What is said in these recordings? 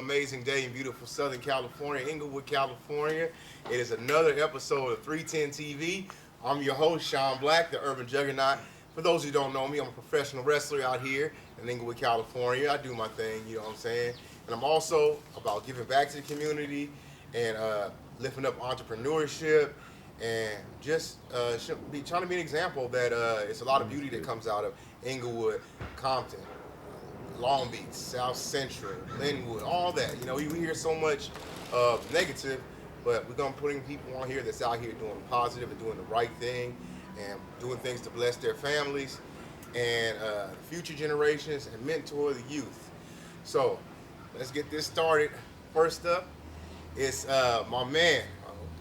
amazing day in beautiful Southern California, Inglewood, California. It is another episode of 310 TV. I'm your host, Sean Black, the Urban Juggernaut. For those who don't know me, I'm a professional wrestler out here in Inglewood, California. I do my thing, you know what I'm saying? And I'm also about giving back to the community and lifting up entrepreneurship and just trying to be an example that it's a lot of beauty that comes out of Inglewood, Compton, Long Beach, South Central, Linwood, all that. You know, we hear so much negative, but we're going to put people on here that's out here doing positive and doing the right thing and doing things to bless their families and future generations and mentor the youth. So let's get this started. First up, it's my man.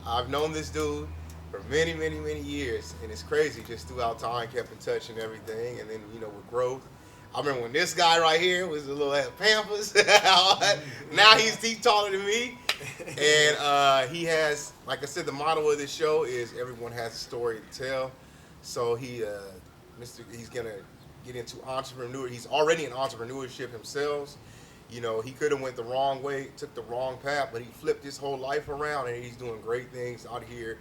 I've known this dude for many, many, many years, and it's crazy just throughout time, kept in touch and everything, and then, you know, with growth. I remember when this guy right here was a little Pampers. Now he's taller than me. And he has, like I said, the motto of this show is everyone has a story to tell. So he's going to get into entrepreneur. He's already in entrepreneurship himself. You know, he could have went the wrong way, took the wrong path, but he flipped his whole life around, and he's doing great things out here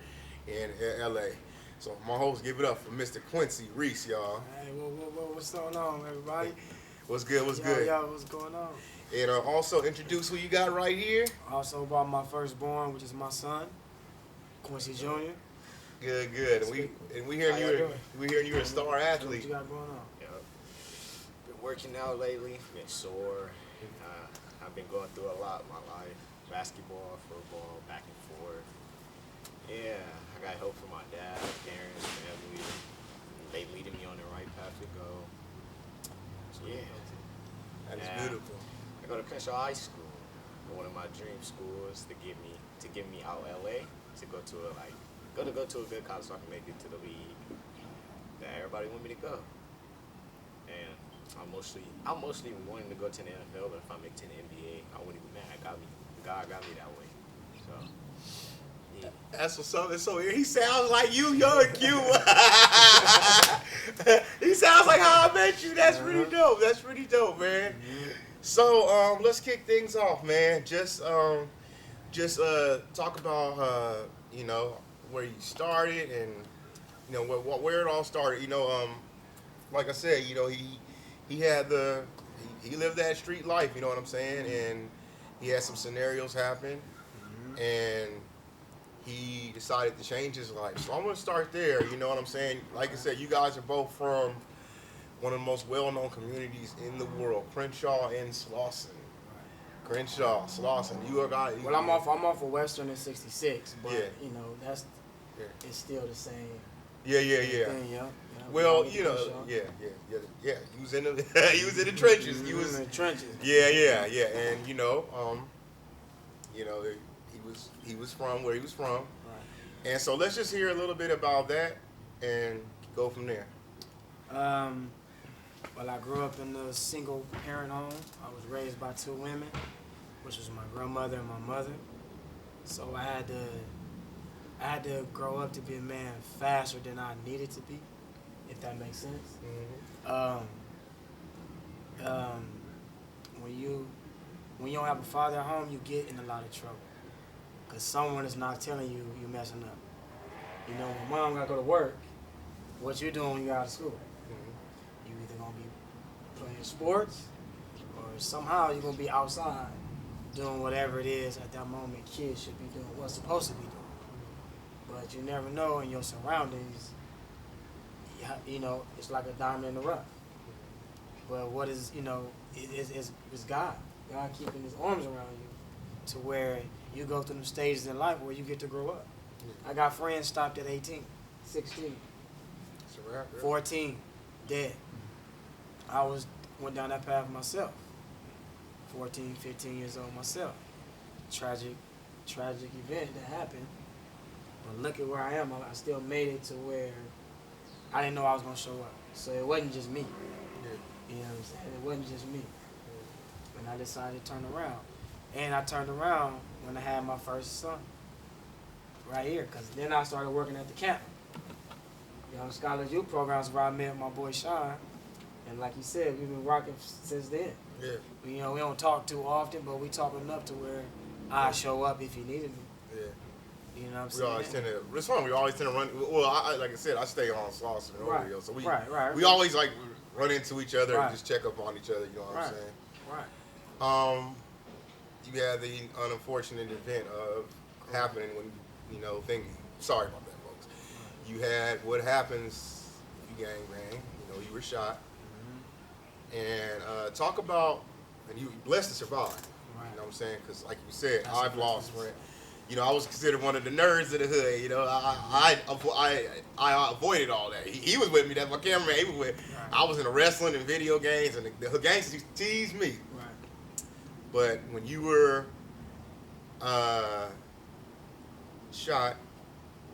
in L.A. So my host, give it up for Mr. Quincy Reese, y'all. Hey, what's going on, everybody? What's good? What's good? Yo, what's going on? And also introduce who you got right here. Also about my firstborn, which is my son, Quincy Jr. Good. And we hearing you're a star athlete. What you got going on? Yep. Been working out lately. Been sore. I've been going through a lot in my life. Basketball, football, back and forth. Yeah, I got help from my dad, parents, family. They leading me on the right path to go. Yeah. That is beautiful. I go to Crenshaw High School. One of my dream schools to get me out LA to go to a good college so I can make it to the league that everybody want me to go. And I'm mostly wanting to go to the NFL, but if I make it to the NBA, I wouldn't be mad. God got me that way. So yeah. That's what's up. So he sounds like you, young Q. He sounds like how I met you. That's pretty dope. That's pretty dope, man. So let's kick things off, man. Just talk about you know, where you started and you know where it all started. You know, like I said, you know, he lived that street life. You know what I'm saying? And he had some scenarios happen, and he decided to change his life. So I'm gonna start there. You know what I'm saying? Like I said, you guys are both from one of the most well-known communities in the world, Crenshaw and Slauson. Crenshaw, Slauson. Well, I'm off of Western in '66, but yeah. you know it's still the same. Yeah. Thing, yeah. Well, you know, yeah. He was in the trenches. He was in the trenches. Yeah. And you know, he was from where he was from. Right. And so let's just hear a little bit about that and go from there. Well, I grew up in a single parent home. I was raised by two women, which was my grandmother and my mother. So I had to grow up to be a man faster than I needed to be, if that makes sense. When you don't have a father at home, you get in a lot of trouble, because someone is not telling you you're messing up. You know, when mom gotta go to work, what you doing when you out of school? You either gonna be playing sports, or somehow you're gonna be outside doing whatever it is at that moment kids should be doing, what's supposed to be doing. But you never know in your surroundings. You know, it's like a diamond in the rough. But what is, you know, is God. God keeping his arms around you to where you go through the stages in life where you get to grow up. I got friends stopped at 18, 16, 14, dead. I went down that path myself. 14, 15 years old myself. Tragic event that happened. But look at where I am. I still made it to where I didn't know I was going to show up. So it wasn't just me. You know what I'm saying? It wasn't just me. And I decided to turn around. And I turned around when I had my first son. Right here. Because then I started working at the camp. Young Scholars Youth Programs where I met my boy Sean. And like you said, we've been rocking since then. Yeah. You know, we don't talk too often, but we talk enough to where I show up if you needed me. Yeah. You know what I'm We saying? always tend to. It's fun. We always tend to run. Well, like I said, I stay on Sauce and Right. Oreo, so we Right. always like run into each other Right. and just check up on each other. You know what I'm Right. saying? Right. You had the unfortunate event of happening when thing. Sorry about that, folks. You had what happens. You gang bang. You were shot. And talk about, and you blessed to survive. Right. You know what I'm saying? Because like you said, That's I've a lost blessing. friends. I was considered one of the nerds of the hood. I avoided all that. He was with me. That's my cameraman. He was with. Right. I was in the wrestling and video games, and the gangsters used to tease me. Right. But when you were shot,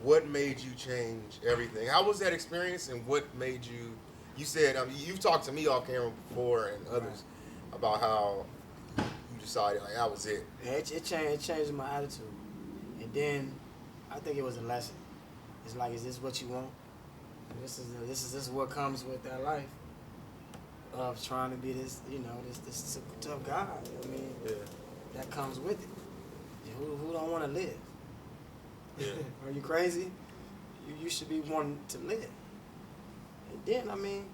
what made you change everything? How was that experience, and what made you? You said you've talked to me off camera before and others about how you decided like that was it. Yeah, it changed my attitude, and then I think it was a lesson. It's like, is this what you want? This is what comes with that life of trying to be this this tough guy. I mean, that comes with it. Who don't want to live? Yeah. Are you crazy? You should be wanting to live. And then, I mean,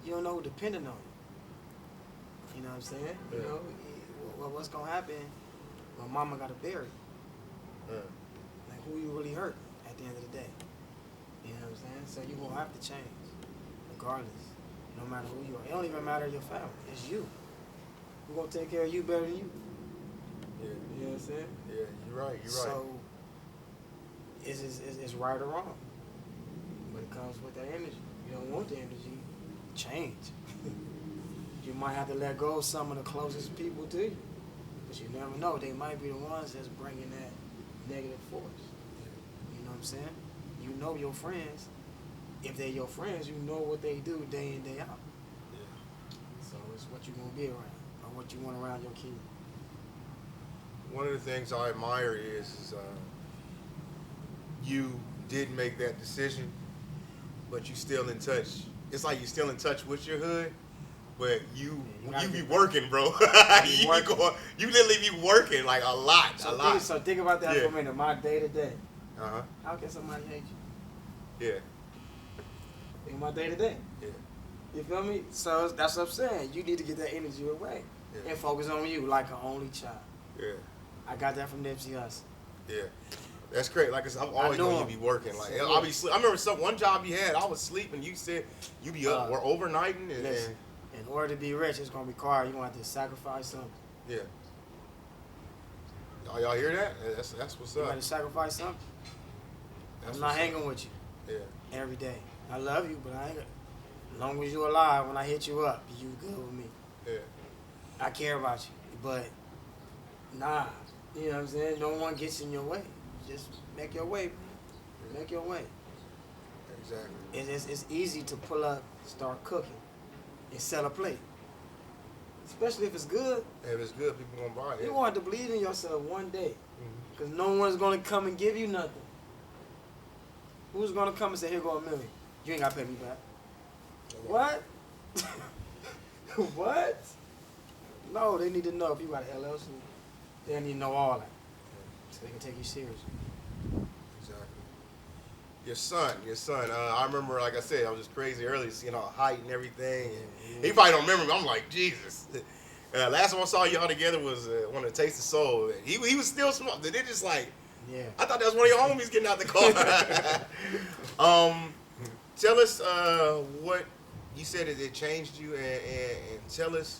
you don't know who depending on you. You know what I'm saying? Yeah. You know, what's going to happen when mama got to bury you? Yeah. Like, who you really hurt at the end of the day? You know what I'm saying? So you're going to have to change, regardless, no matter who you are. It don't even matter your family. It's you. Who's going to take care of you better than you? Yeah. You know what I'm saying? Yeah, you're right. So, it's right or wrong. But it comes with that energy. You don't want the energy, change. You might have to let go of some of the closest people to you. But you never know. They might be the ones that's bringing that negative force. You know what I'm saying? You know your friends. If they're your friends, you know what they do day in, day out. Yeah. So it's what you're going to be around or what you want around your kids. One of the things I admire is you did make that decision, but you still in touch. It's like you're still in touch with your hood, but you be working, bro. you literally be working like a lot. So think about that for a minute. My day to day. Uh-huh. How can somebody hate you? Yeah. In my day to day. Yeah. You feel me? So that's what I'm saying. You need to get that energy away and focus on you like an only child. Yeah. I got that from Nipsey Hussle. Yeah. That's great. Like I'm always going to be working. Like So, I'll be sleep. I remember one job you had. I was sleeping. You said you be up. We're overnighting. Listen, in order to be rich, it's gonna require you want to sacrifice something. Yeah. Y'all hear that? That's what's You up. got to sacrifice something. That's I'm not what's hanging up. with you Yeah. every day. I love you, but I ain't. As long as you're alive, when I hit you up, you good with me. Yeah. I care about you, but nah. You know what I'm saying? No one gets in your way. Just make your way, bro. Make your way. Exactly. It's easy to pull up, start cooking, and sell a plate. Especially if it's good. If it's good, people gonna buy it. You want to believe in yourself one day, because no one's gonna come and give you nothing. Who's gonna come and say, "Here go $1 million. You ain't gotta pay me back"? What? What? No, they need to know if you got an LLC. They need to know all that, so they can take you seriously. Exactly. Your son. I remember, like I said, I was just crazy early, seeing all height and everything. And he probably don't remember me. I'm like, Jesus. Last time I saw y'all together was one of the Taste of Soul. He was still small. They just like, I thought that was one of your homies getting out the car. Tell us what you said that it changed you, and tell us,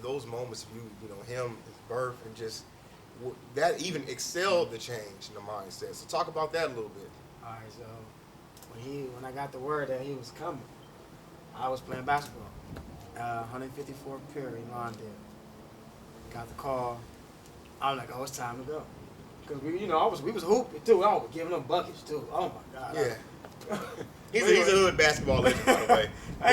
those moments of him, his birth, and just that even excelled the change in the mindset. So talk about that a little bit. All right, so when I got the word that he was coming, I was playing basketball, 154th period in Lawndale. Got the call. I was like, oh, it's time to go. Cause we was hooping too. I was giving them buckets too. Oh my God. Yeah. He's a hood basketball legend, by the way. I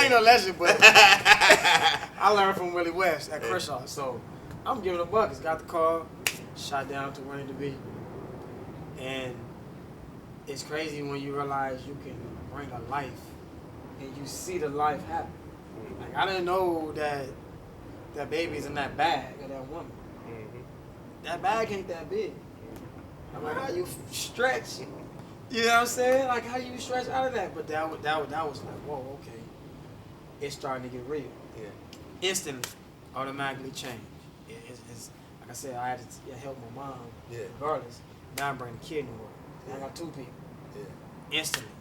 ain't no legend, but I learned from Willie West at Kershaw. So I'm giving them buckets. Got the call, shot down to where I need to be, and it's crazy when you realize you can bring a life and you see the life happen. Like I didn't know that baby's in that bag of that woman. That bag ain't that big. I'm like, how you stretch? You know what I'm saying? Like, how you stretch out of that? But that was like, whoa, okay. It's starting to get real. Yeah. Instantly, automatically change. It's like I said, I had to help my mom. Yeah. Regardless, now I'm bringing the kid to work. Now I got 2 people. Yeah. Instantly,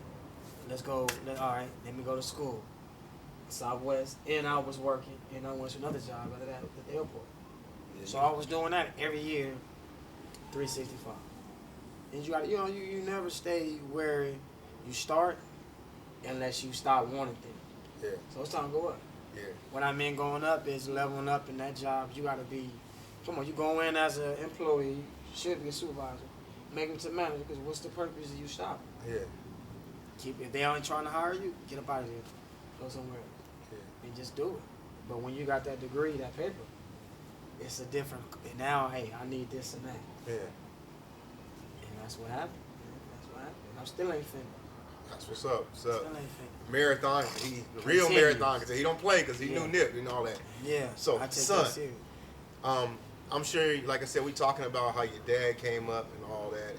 let's go. All right, let me go to school. Southwest, and I was working, and I went to another job after that at the airport. Yeah. So I was doing that every year, 365. And you got, you never stay where you start unless you stop wanting things. Yeah. So it's time to go up. Yeah. What I mean going up is leveling up in that job. You got to be, come on, you go in as an employee, you should be a supervisor, make them to manager, because what's the purpose of you stopping? Yeah. If they ain't trying to hire you, get up out of there, go somewhere else. Yeah. And just do it. But when you got that degree, that paper, it's a different, and now, hey, I need this and that. Yeah. And that's what happened. That's what happened. I still ain't finished. That's what's up. Still ain't finished. Marathon, he the real Continue. marathon, because he don't play because he knew Nip and all that. Yeah. So, I take son, that serious. I'm sure, like I said, we talking about how your dad came up and all that,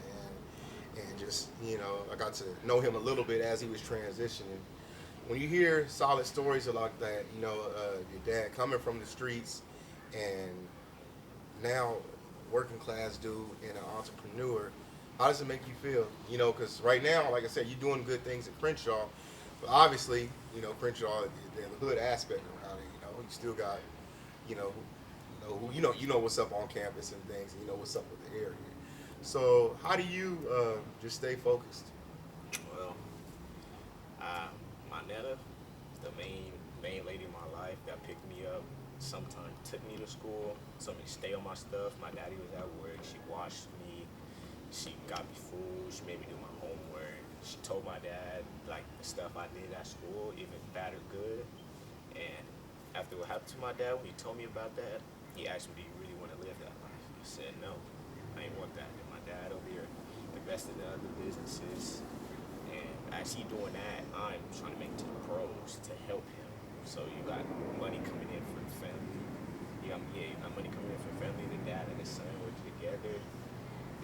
and just, I got to know him a little bit as he was transitioning. When you hear solid stories like that, your dad coming from the streets and now working class dude and an entrepreneur, how does it make you feel? Because right now, like I said, you're doing good things at Crenshaw, but obviously, Crenshaw, the hood aspect around it, you still got, you know what's up on campus and things, and you know what's up with the area. So how do you just stay focused? Well, my nana, the main lady in my life that picked me up, sometimes took me to school, told me to stay on my stuff. My daddy was at work. She washed me. She got me food. She made me do my homework. She told my dad, like, the stuff I did at school, even bad or good. And after what happened to my dad, when he told me about that, he asked me, do you really want to live that life? I said, no, I ain't want that. And my dad over here invested in other businesses. And as he doing that, I'm trying to make it to the pros to help him. So you got money coming in for the family. You got money coming in for the family. The dad and his son work together.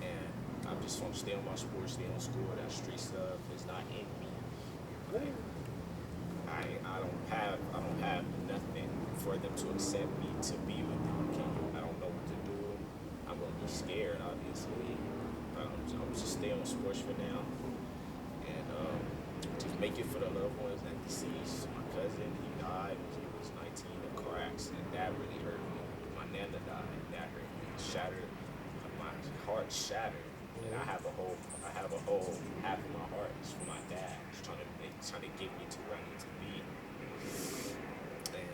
And I'm just want to stay on my sports, stay on school. That street stuff is not in me. Like, I don't have nothing for them to accept me to be with them. I don't know what to do. I'm gonna be scared, obviously. But I'm just stay on sports for now, and just make it for the loved ones that deceased. My cousin, he died when he was 19 in a car accident. That really hurt me. My nana died. That hurt me. It shattered. My heart shattered. And I have a whole half of my heart is for my dad. He's trying to get me to where I need to be. And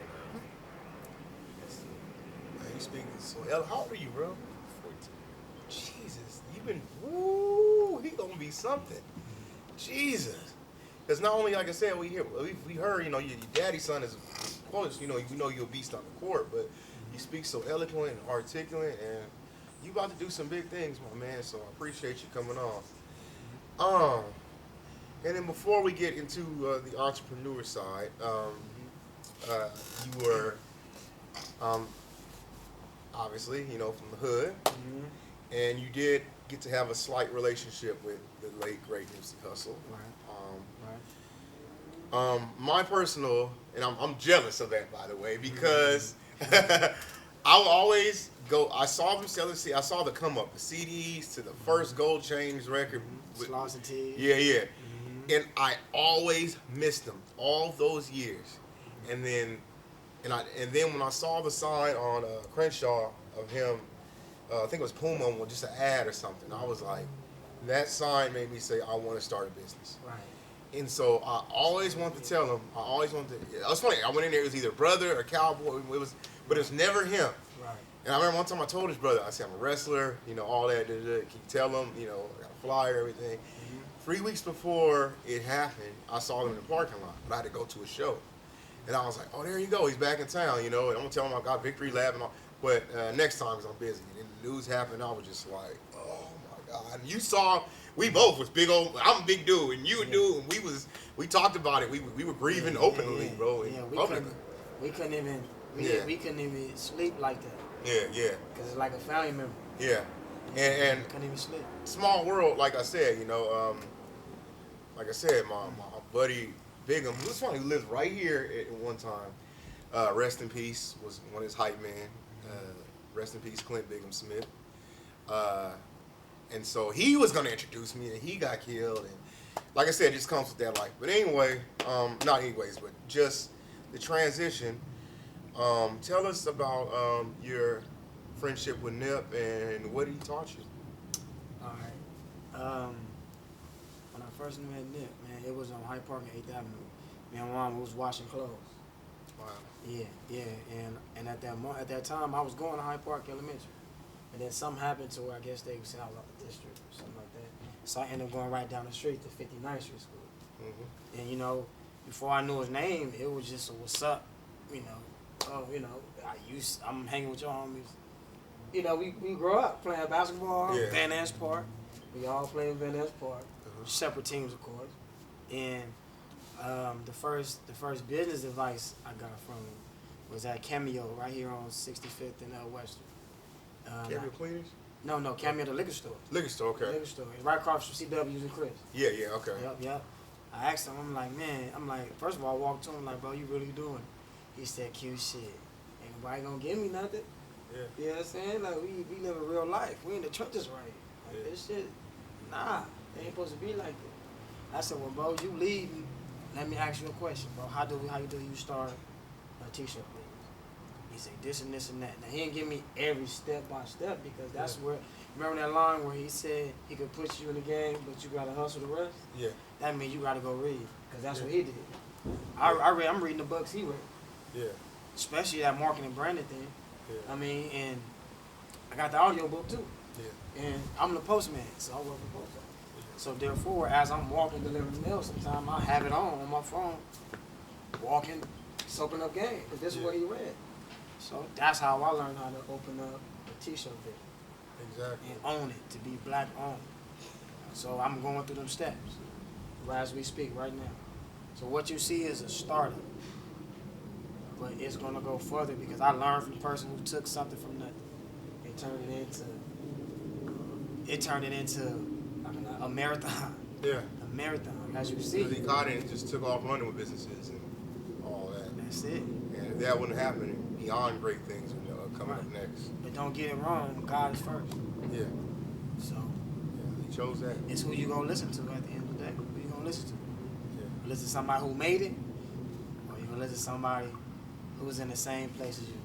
Man, you speaking so. El, how old are you, bro? 14. Jesus, you've been. He gonna be something. Jesus, because not only, like I said, we heard, your daddy's son is, of course, we know you're a beast on the court, but you speak so eloquent and articulate, and you about to do some big things, my man. So I appreciate you coming on. And then before we get into the entrepreneur side, you were obviously, from the hood, and you did get to have a slight relationship with the late great Nipsey Hussle. Right. My personal, and I'm jealous of that, by the way, because I will always go. I saw them selling. I saw the come up, the CDs to the first Gold Chains record. Sloss and T. Yeah. And I always missed them all those years. And then when I saw the sign on Crenshaw of him, I think it was Puma, or just an ad or something, I was like, that sign made me say, I want to start a business. Right. And so I always wanted to tell him. It was funny. I went in there. It was either brother or cowboy. But it was never him. Right. And I remember one time I told his brother, I said, I'm a wrestler. All that. Can you tell him? I got a flyer, everything. 3 weeks before it happened, I saw him in the parking lot, but I had to go to a show. And I was like, oh, there you go. He's back in town, and I'm going to tell him I got Victory Lab and all. But next time, because I'm busy. And the news happened, I was just like, oh, my God. And you saw, we both was big old. I'm a big dude, and you a dude, and we talked about it. We were grieving openly, bro. Yeah, we couldn't even sleep like that. Yeah. Cause it's like a family member. Yeah, and couldn't even sleep. small world, like I said, like I said, my buddy Bigum, who's funny, who lives right here at one time. Rest in peace, was one of his hype man. Rest in peace, Clint Bigum Smith. And so he was gonna introduce me, and he got killed. And like I said, it just comes with that life. But anyway, not anyways, but just the transition. Tell us about your friendship with Nip and what he taught you. All right. When I first met Nip, man, it was on Hyde Park and 8th Avenue. Me and my mom was washing clothes. Wow. Yeah. And at that time, I was going to Hyde Park Elementary. And then something happened to where I guess they said I was out the district or something like that. So I ended up going right down the street to 59th Street School. Mm-hmm. And, before I knew his name, it was just a what's up, I'm hanging with your homies. We grew up playing basketball, Van Ness Park. We all played Van Ness Park, separate teams, of course. And the first business advice I got from him was at Cameo right here on 65th and Western. Cameo Cleaners? No, Cameo the liquor store. Liquor store, okay. Liquor store, right across from CW's and Chris. Yeah, okay. Yep. I asked him, I'm like, first of all, I walked to him like, bro, you really doing it? He said, Q, shit, ain't nobody gonna give me nothing. Yeah. You know what I'm saying? Like, we live a real life. We in the trenches right. Like, this shit, nah, it ain't supposed to be like that. I said, well, bro, you leading. Let me ask you a question, bro. How do you start a t-shirt business? He said this and this and that. Now, he didn't give me every step by step because that's where, remember that line where he said he could put you in the game, but you got to hustle the rest? Yeah. That means you got to go read because that's what he did. I'm reading the books he read. Yeah. Especially that marketing and branding thing. Yeah. And I got the audio book too. Yeah. And I'm the postman, so I work for post office. So therefore, as I'm walking, delivering mail, sometimes I have it on my phone, walking, soaking up game, because this is what he read. So that's how I learned how to open up a t-shirt business. Exactly. And own it, to be black owned. So I'm going through them steps as we speak right now. So what you see is a startup, but it's gonna go further because I learned from the person who took something from nothing and turned it into a marathon. Yeah. A marathon, as you see. He caught it and just took off running with businesses and all that. That's it. And if that wouldn't happen, beyond great things are coming up next. But don't get it wrong, God is first. Yeah. So yeah, he chose that. it's who you gonna listen to at the end of the day. Who you gonna listen to? Yeah. You listen to somebody who made it, or you gonna listen to somebody who's in the same place as you?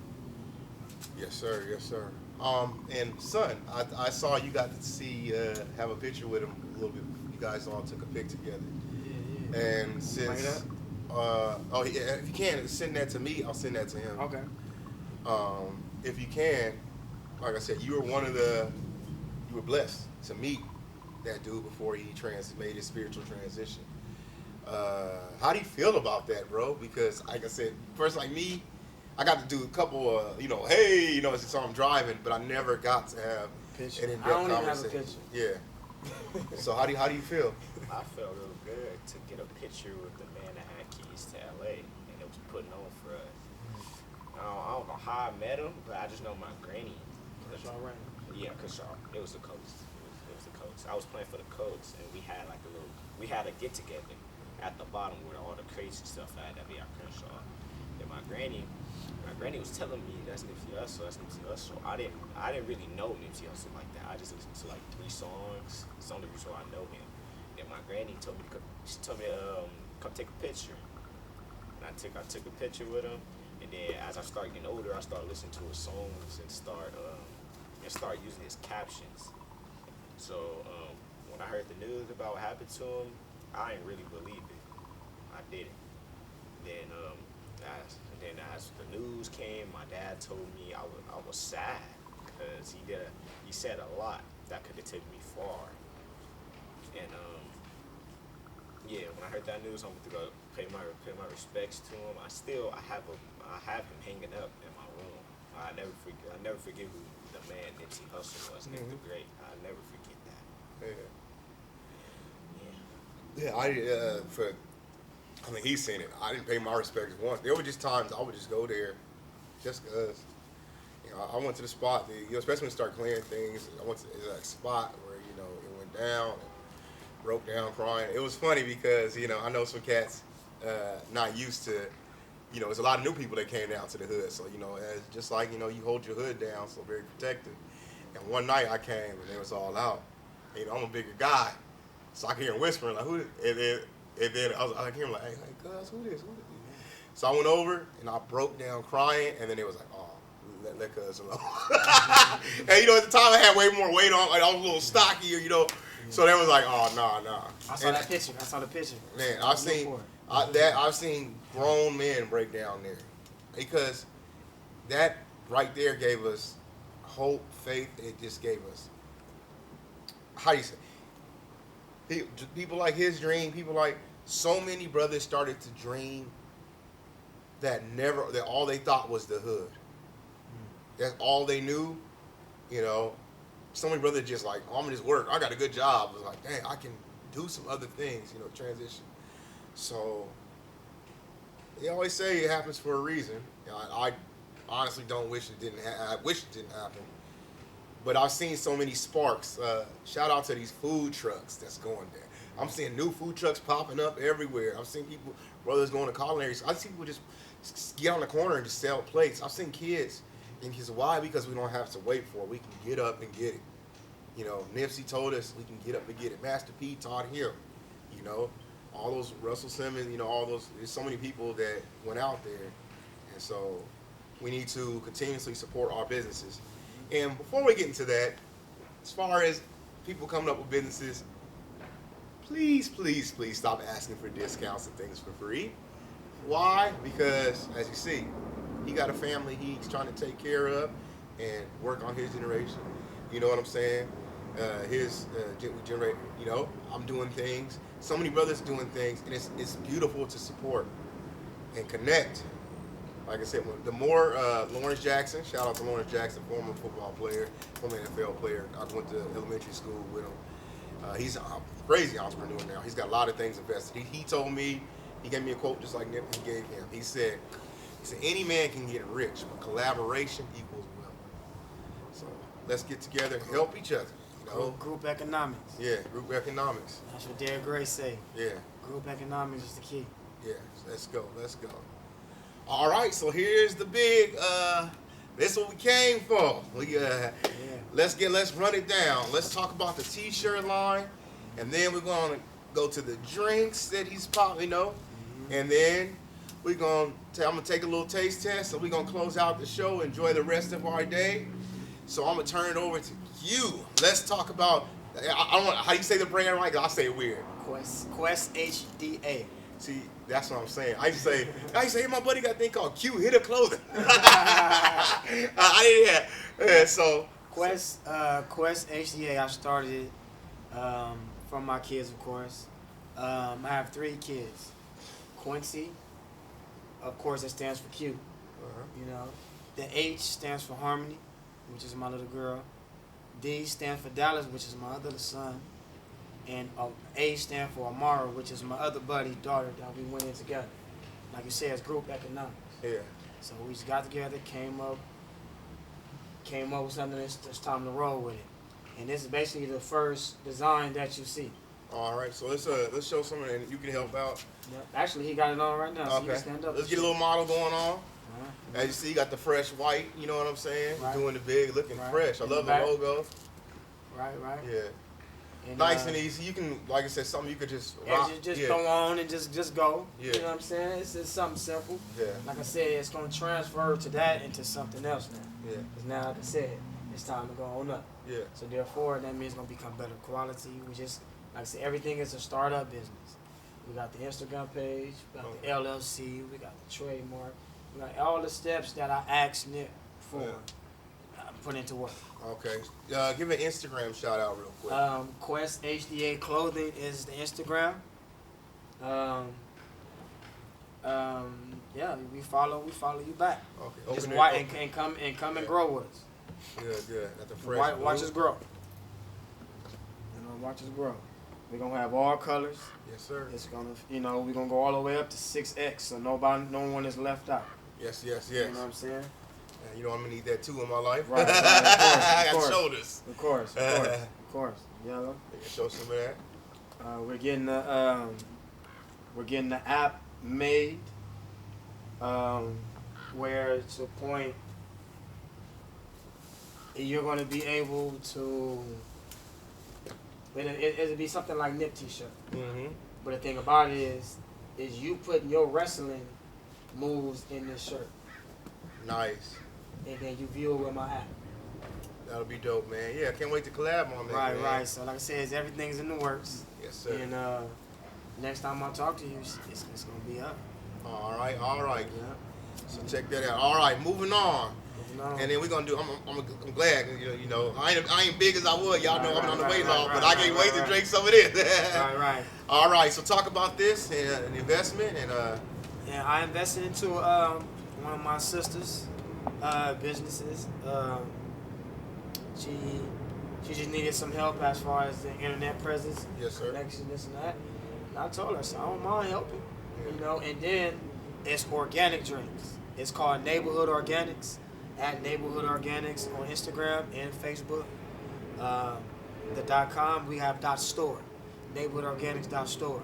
Yes, sir. Yes, sir. And son, I saw you got to see have a picture with him a little bit. You guys all took a pic together. Yeah. And since if you can send that to me, I'll send that to him. Okay. If you can, like I said, you were blessed to meet that dude before he made his spiritual transition. How do you feel about that, bro? Because like I said, first like me, I got to do a couple hey, so I'm driving, but I never got to have an in-depth I don't even conversation. have a picture. Yeah. So how do you feel? I felt real good to get a picture with the man that had keys to LA, and it was putting on for us. I don't know how I met him, but I just know my granny. Kershaw Rain. Yeah, Kershaw. It was the Colts. It was the Colts. I was playing for the Colts, and we had a get together at the bottom where all the crazy stuff had that be at Kershaw. And my granny was telling me that's Nipsey Hussle. I didn't really know Nipsey Hussle like that. I just listened to like 3 songs. It's the only reason why I know him. And my granny told me to come take a picture. And I took a picture with him. And then as I started getting older, I started listening to his songs and start using his captions. So when I heard the news about what happened to him, I didn't really believe it. I didn't. Then as the news came, my dad told me I was sad because he said a lot that could have taken me far. And when I heard that news, I went to go pay my respects to him. I have him hanging up in my room. I never forget who the man Nipsey Hussle was, Nick the Great. I'll never forget that. Yeah. Yeah, I mean, he's seen it. I didn't pay my respects once. There were just times I would just go there, just cause. You know, I went to the spot. Especially when you start clearing things. I went to that spot where it went down, and broke down crying. It was funny because I know some cats not used to. There's a lot of new people that came down to the hood. So as just like you hold your hood down, so very protective. And one night I came and it was all out. I'm a bigger guy, so I can hear him whispering like, "Who?" And then I hear him like, "Hey, cuz, who this? Who this?" So I went over and I broke down crying, and then it was like, "Oh, let cuz alone." And at the time I had way more weight on, like I was a little stockier, So they was like, "Oh, nah." I saw that picture. I saw the picture. Man, I've seen grown men break down there, because that right there gave us hope, faith. It just gave us, how you say, people like his dream, people like so many brothers started to dream that all they thought was the hood. That's all they knew. So many brothers just like, I'm gonna just work. I got a good job. It was like, dang, I can do some other things. Transition. So they always say it happens for a reason. I honestly don't wish it didn't. I wish it didn't happen. But I've seen so many sparks. Shout out to these food trucks that's going there. I'm seeing new food trucks popping up everywhere. I've seen brothers going to culinary. I see people just get on the corner and just sell plates. I've seen kids. And he said, why? Because we don't have to wait for it. We can get up and get it. Nipsey told us we can get up and get it. Master P taught him. All those Russell Simmons, all those, there's so many people that went out there. And so we need to continuously support our businesses. And before we get into that, as far as people coming up with businesses, please stop asking for discounts and things for free. Why? Because, as you see, he got a family he's trying to take care of and work on his generation. You know what I'm saying? I'm doing things. So many brothers doing things, and it's beautiful to support and connect. Like I said, the more Lawrence Jackson, shout out to Lawrence Jackson, former football player, former NFL player. I went to elementary school with him. He's a crazy entrepreneur now. He's got a lot of things invested. He told me, he gave me a quote just like Nip gave him. He said, any man can get rich, but collaboration equals wealth. So let's get together and help each other. Group economics. Yeah, group economics. That's what Derek Gray say. Yeah. Group economics is the key. Yeah, let's go. All right, so here's the big, this is what we came for. Let's run it down. Let's talk about the t-shirt line, and then we're going to go to the drinks that he's popping, and then I'm going to take a little taste test, so we're going to close out the show, enjoy the rest of our day. So I'm going to turn it over to you. Let's talk about, I don't know, how you say the brand right? I say it weird. Quest HDA. See, that's what I'm saying. I used to say, my buddy got a thing called Q Hitter Clothing. So Quest HDA, I started from my kids, of course. I have 3 kids. Quincy, of course, that stands for Q. The H stands for Harmony, which is my little girl. D stands for Dallas, which is my other son. And A stands for Amara, which is my other buddy, daughter, that we went in together. Like you said, it's group economics. Yeah. So we just got together, came up with something that's time to roll with it. And this is basically the first design that you see. All right, so let's show something and you can help out. Yep. Actually, he got it on right now, so you can stand up. Let's get a little model going on. As you see, you got the fresh white, you know what I'm saying? Right. Doing the big, looking fresh. I love the logo. Right. Yeah. And, nice and easy. You can, like I said, something you could just rock. Just throw on and just go. Yeah. You know what I'm saying? It's just something simple. Yeah. Like I said, it's going to transfer to that into something else now. Yeah. Because now, like I said, it's time to go on up. Yeah. So therefore, that means it's going to become better quality. We just, like I said, everything is a startup business. We got the Instagram page, we got the LLC, we got the trademark, we got all the steps that I asked Nick for. Put into work. Okay. Give an Instagram shout out real quick. Quest HDA Clothing is the Instagram. Yeah, we follow you back. Okay. Just come and grow with us. Good. Got the fresh. Watch us grow. Watch us grow. We're gonna have all colors. Yes, sir. It's gonna, we're gonna go all the way up to 6X, so no one is left out. Yes. You know what I'm saying? And you know I'm gonna need that too in my life. Right, of course, I got of course. shoulders. Of course. Yellow. You can show some of that. We're getting the app made, where to a point you're gonna be able to. It'll be something like Nip T-shirt. Mm-hmm. But the thing about it is you putting your wrestling moves in this shirt, Nice. and then you view it with my app. That'll be dope, man. Yeah, I can't wait to collab on that. Right, man. right. So like I said, everything's in the works. Yes, sir. And next time I talk to you, it's gonna be up. All right. Yeah. So check that out. All right, moving on. No. And then we're gonna do. I'm glad. You know, I ain't big as I was. Y'all know I'm on the weight loss, but I can't wait to drink some of this. Right. All right. So talk about this and an investment and Yeah, I invested into one of my sisters' businesses. She just needed some help as far as the internet presence, Yes, sir. connection, this and that. And I told her, so I don't mind helping, Yeah. And then it's organic drinks. It's called Neighborhood Organics, at Neighborhood Organics on Instagram and Facebook. The .com, we have .store, neighborhoodorganics.store.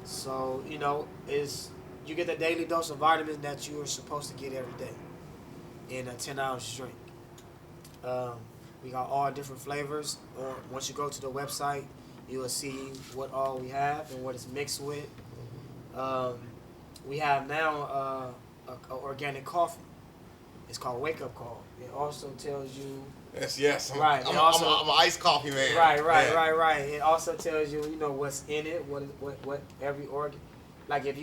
So, you get the daily dose of vitamins that you are supposed to get every day in a 10-ounce drink. We got all different flavors. Or once you go to the website, you will see what all we have and what it's mixed with. We have now a organic coffee. It's called Wake Up Call. It also tells you. yes. Right. I'm an iced coffee man. Right. It also tells you, what's in it, what every organ. Like it's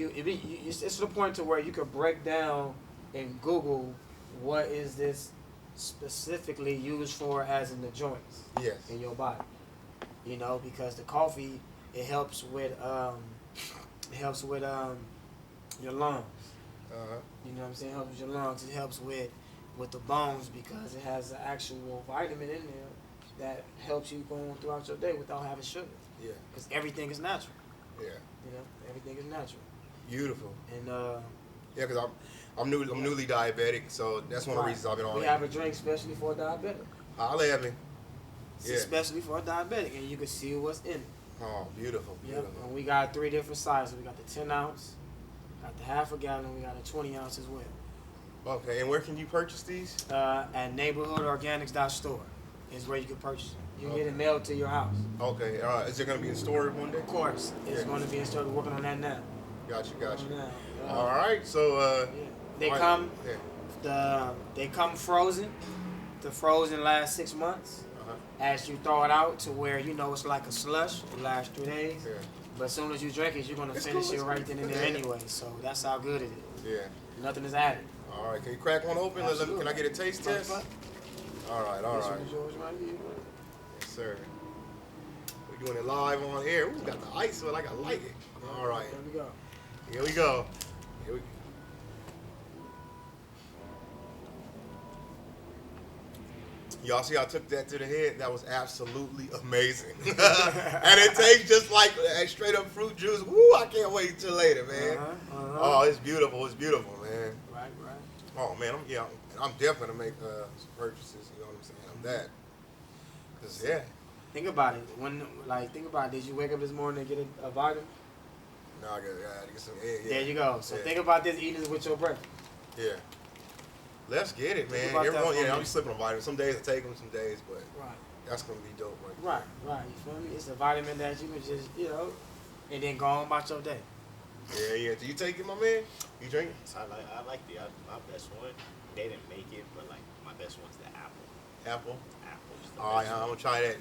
to the point to where you could break down and Google what is this specifically used for as in the joints Yes. in your body. Because the coffee it helps with your lungs. Uh-huh. You know what I'm saying? It helps with your lungs. It helps with the bones because it has an actual vitamin in there that helps you going throughout your day without having sugar. Yeah. Because everything is natural. Yeah. Everything is natural. Beautiful. And Yeah, because I'm newly diabetic, so that's one of the reasons I've been on we it. have a drink especially for a diabetic. Holla at me. It's Yeah. especially for a diabetic, and you can see what's in it. Oh, beautiful. Yep. And we got 3 different sizes. We got the 10 ounce, got the half a gallon, we got a 20 ounce as well. Okay, and where can you purchase these? At neighborhoodorganics.store is where you can purchase it. You can get it mailed to your house. Okay, is it going to be in store one day? Of course, it's going to be in store. We're working on that now. Gotcha. Now. All right, so They all right. come. Yeah. They come frozen. The frozen lasts 6 months. As you thaw it out to where it's like a slush. It lasts 3 days. Yeah. But as soon as you drink it, you're gonna It's finish cool, it it's right cool. then and there anyway. So that's how good it is. Yeah. Nothing is added. All right, can you crack one open? Absolutely. Can I get a taste test? All right. This one is yours right here. Yes, sir. We're doing it live on air. Ooh, got the ice, so I like it. All right. There we go. Here we go. Y'all see I took that to the head? That was absolutely amazing. And it tastes just like straight up fruit juice. Woo, I can't wait till later, man. Oh, it's beautiful, man. Right. Oh, man, I'm definitely going to make some purchases, you know what I'm saying? I'm that. Because, yeah. Think about it. Did you wake up this morning and get a vitamin? No, I gotta get some egg. Yeah. There you go. So Yeah. think about this eating this with your breakfast. Yeah. Let's get it, man. about that Everyone, for I'm me. slipping on vitamins. Some days I take them, some days, but Right. that's going to be dope right Right. You feel me? It's a vitamin that you can just, and then go on about your day. there. Yeah. Do you take it, my man? You drink it? So I like my best one. They didn't make it, but like my best one's the apple. Apple? Apple's the All right, best I'm one. going to try that.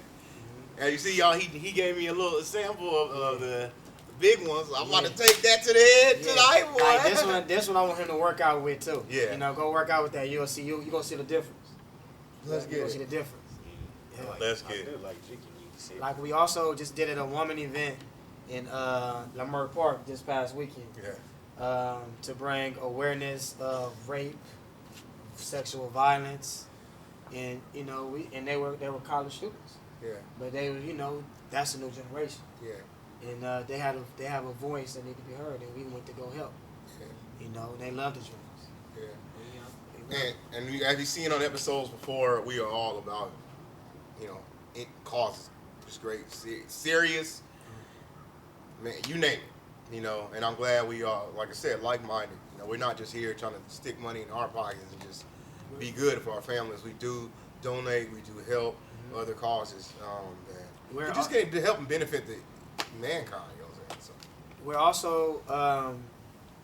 And you see, y'all, he gave me a little sample of the big ones. I'm about to take that to the head tonight, boy. Like this one I want him to work out with too. Yeah. Go work out with that. You'll see you gonna see the difference. Let's You're get gonna see the it. difference. I like, Let's I get it. feel like drinking you can see. Like we also just did at a woman event in Lamar Park this past weekend. Yeah. To bring awareness of rape, sexual violence, and they were college students. Yeah. But they were, that's a new generation. Yeah. and they have a voice that need to be heard, and we went to go help. Yeah. You know, they love the dreams. Yeah. You know, And we, as you've seen on episodes before, we are all about, you know, it causes just great, serious, man, you name it, you know. And I'm glad we are, like I said, like-minded. You know, we're not just here trying to stick money in our pockets and just be good for our families. We do donate, we do help other causes. We just get to help and benefit the mankind. You know what I'm saying? So. we're also,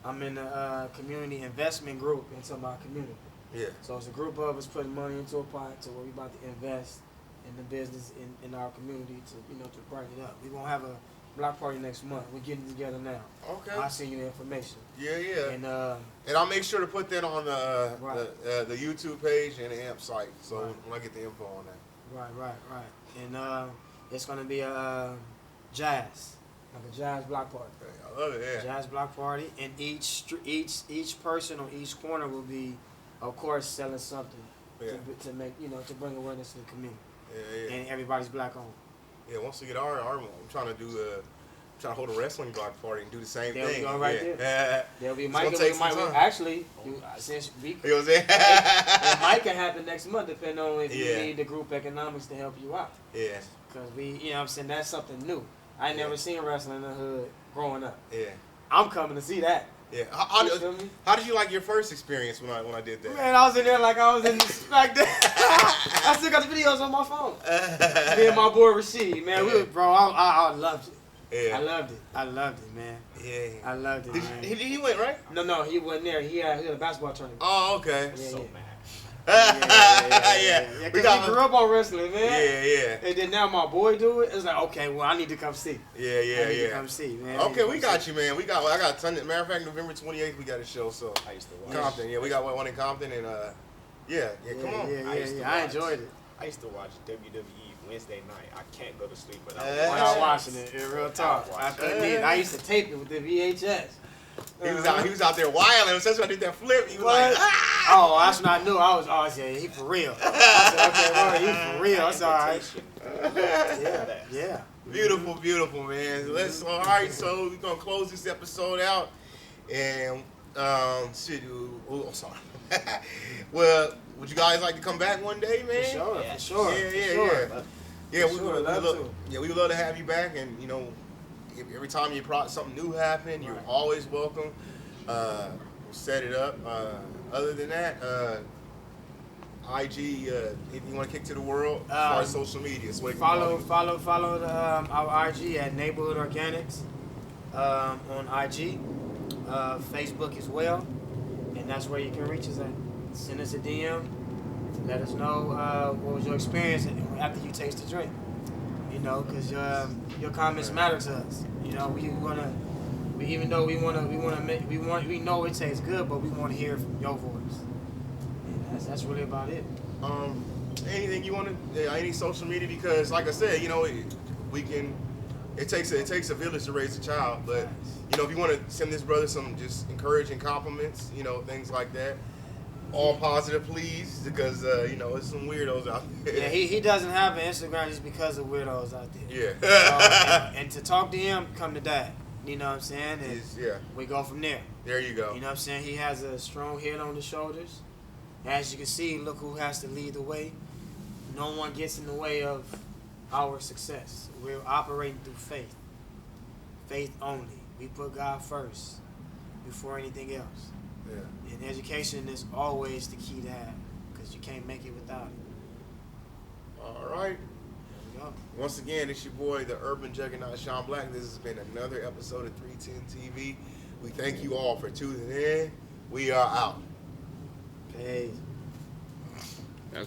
I'm in a community investment group into my community. Yeah. So it's a group of us putting money into a pot to where we about to invest in the business in our community to brighten it up. We won't have a block party next month. We're getting together now. Okay. I'll send you the information. Yeah. And I'll make sure to put that on Right. the YouTube page and the AMP site. So Right. when I get the info on that. right. And it's gonna be a jazz, like a jazz block party. I love it. Yeah. Jazz block party, and each person on each corner will be, of course, selling something to make to bring awareness to the community. Yeah. And everybody's black owned. Yeah. Once we get our I'm trying to hold a wrestling block party and do the same There we thing. go, right there. There'll be Mike. Actually, since we You know what I'm saying? it might can happen next month, depending on if you Yeah. need the group economics to help you out. Yeah. Because I'm saying, that's something new. I never seen wrestling in the hood growing up. Yeah. I'm coming to see that. Yeah. You feel me? How did you like your first experience when I did that? Man, I was in there like I was in back then. I still got the videos on my phone. Me and my boy Rashid, man, I loved it. Yeah. I loved it, man. Yeah. I loved it, man. He went, right? No, he wasn't there. He had a basketball tournament. Oh, okay. Yeah, So yeah. mad. Yeah. Because he grew up on wrestling, man. Yeah. And then now my boy do it. It's like, okay, well, I need to come see. Yeah. I need to come see, man. Okay, we got you, man. I got a ton. Matter of fact, November 28th, we got a show. So I used to watch. Compton, yeah, we got one in Compton, and come on. I enjoyed it. I used to watch WWE Wednesday night. I can't go to sleep without Without watching it, in real talk. I couldn't either. I used to tape it with the VHS. He was out there wilding. Especially when I did that flip. He was like, ah! Oh, that's when I knew. I said, he for real. I said, okay, well, he for real. That's all right. Yeah. Beautiful, man. All right, so we're gonna close this episode out, and I'm sorry. Well, would you guys like to come back one day, man? For sure. Yeah, we would love to have you back, and every time you something new happen, you're always welcome. We'll set it up. Other than that, IG, if you want to kick to the world, as far as social media. So follow our IG at Neighborhood Organics on IG, Facebook as well, and that's where you can reach us at. Send us a DM. Let us know what was your experience after you taste the drink. Because your comments matter to us. We know it tastes good, but we want to hear from your voice. And that's really about it. Anything you want to, any social media? Because like I said, it takes a village to raise a child. But if you want to send this brother some just encouraging compliments, things like that. All positive, please, because there's some weirdos out there. Yeah, he doesn't have an Instagram just because of weirdos out there. Yeah. And to talk to him, come to Dad. You know what I'm saying? And we go from there. There you go. You know what I'm saying? He has a strong head on his shoulders. As you can see, look who has to lead the way. No one gets in the way of our success. We're operating through faith. Faith only. We put God first before anything else. Yeah. And education is always the key to have, because you can't make it without it. All right. There we go. Once again, it's your boy, the Urban Juggernaut, Sean Black. This has been another episode of 310 TV. We thank you all for tuning in. We are out. Peace.